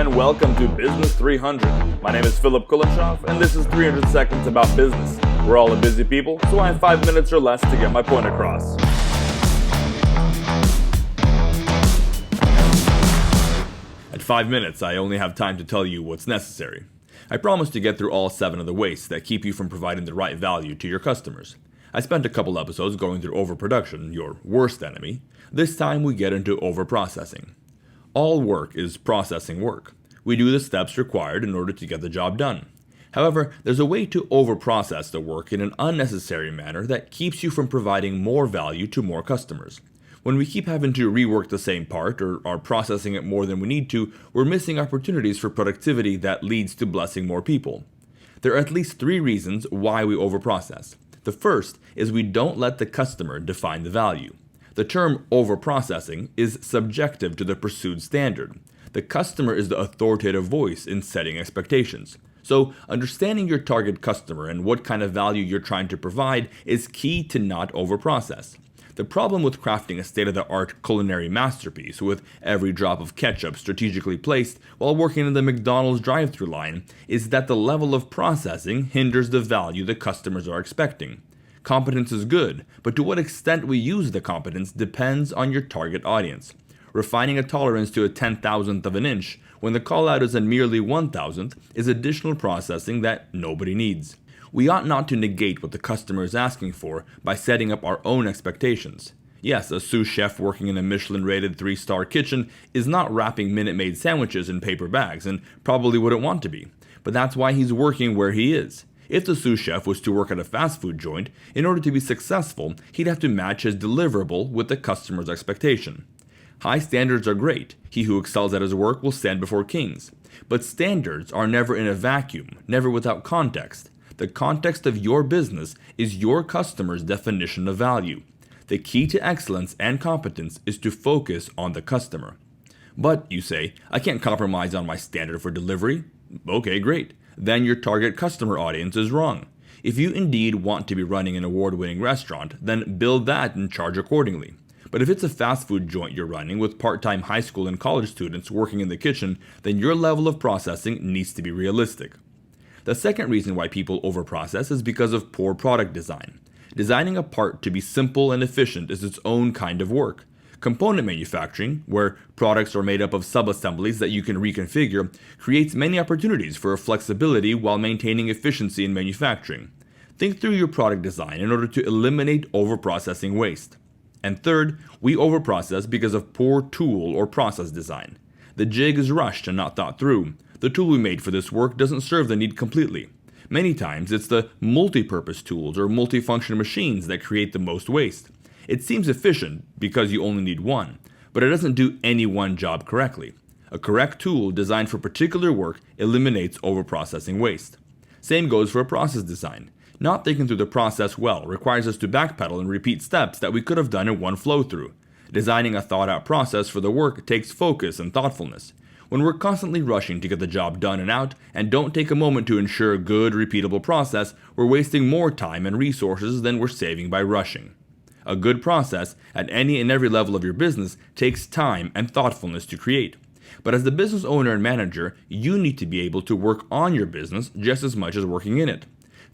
and welcome to Business 300. My name is Philip Kulenshoff, and this is 300 Seconds About Business. We're all a busy people, so I have 5 minutes or less to get my point across. At 5 minutes, I only have time to tell you what's necessary. I promise to get through all 7 of the wastes that keep you from providing the right value to your customers. I spent a couple episodes going through overproduction, your worst enemy. This time we get into overprocessing. All work is processing work. We do the steps required in order to get the job done. However, there's a way to overprocess the work in an unnecessary manner that keeps you from providing more value to more customers. When we keep having to rework the same part or are processing it more than we need to, we're missing opportunities for productivity that leads to blessing more people. There are at least 3 reasons why we overprocess. The first is we don't let the customer define the value. The term overprocessing is subjective to the pursued standard. The customer is the authoritative voice in setting expectations. So, understanding your target customer and what kind of value you're trying to provide is key to not overprocess. The problem with crafting a state-of-the-art culinary masterpiece with every drop of ketchup strategically placed while working in the McDonald's drive-thru line is that the level of processing hinders the value the customers are expecting. Competence is good, but to what extent we use the competence depends on your target audience. Refining a tolerance to a 10,000th of an inch when the call-out is a merely 1,000th is additional processing that nobody needs. We ought not to negate what the customer is asking for by setting up our own expectations. Yes, a sous chef working in a Michelin-rated 3-star kitchen is not wrapping Minute Maid sandwiches in paper bags and probably wouldn't want to be, but that's why he's working where he is. If the sous chef was to work at a fast food joint, in order to be successful, he'd have to match his deliverable with the customer's expectation. High standards are great. He who excels at his work will stand before kings. But standards are never in a vacuum, never without context. The context of your business is your customer's definition of value. The key to excellence and competence is to focus on the customer. But, you say, I can't compromise on my standard for delivery. Okay, great. Then your target customer audience is wrong. If you indeed want to be running an award-winning restaurant, then build that and charge accordingly. But if it's a fast food joint you're running with part-time high school and college students working in the kitchen, then your level of processing needs to be realistic. The second reason why people overprocess is because of poor product design. Designing a part to be simple and efficient is its own kind of work. Component manufacturing, where products are made up of sub-assemblies that you can reconfigure, creates many opportunities for flexibility while maintaining efficiency in manufacturing. Think through your product design in order to eliminate overprocessing waste. And third, we overprocess because of poor tool or process design. The jig is rushed and not thought through. The tool we made for this work doesn't serve the need completely. Many times, it's the multi-purpose tools or multifunction machines that create the most waste. It seems efficient because you only need one, but it doesn't do any one job correctly. A correct tool designed for particular work eliminates overprocessing waste. Same goes for a process design. Not thinking through the process well requires us to backpedal and repeat steps that we could have done in one flow-through. Designing a thought-out process for the work takes focus and thoughtfulness. When we're constantly rushing to get the job done and out, and don't take a moment to ensure a good, repeatable process, we're wasting more time and resources than we're saving by rushing. A good process, at any and every level of your business, takes time and thoughtfulness to create. But as the business owner and manager, you need to be able to work on your business just as much as working in it.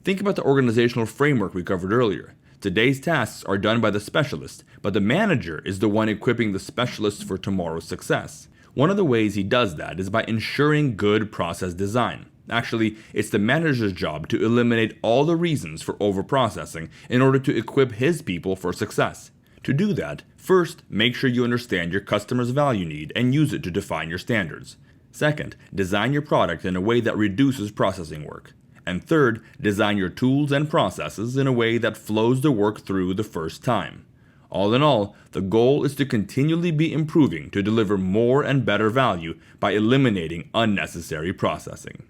Think about the organizational framework we covered earlier. Today's tasks are done by the specialist, but the manager is the one equipping the specialists for tomorrow's success. One of the ways he does that is by ensuring good process design. Actually, it's the manager's job to eliminate all the reasons for overprocessing in order to equip his people for success. To do that, first, make sure you understand your customer's value need and use it to define your standards. Second, design your product in a way that reduces processing work. And third, design your tools and processes in a way that flows the work through the first time. All in all, the goal is to continually be improving to deliver more and better value by eliminating unnecessary processing.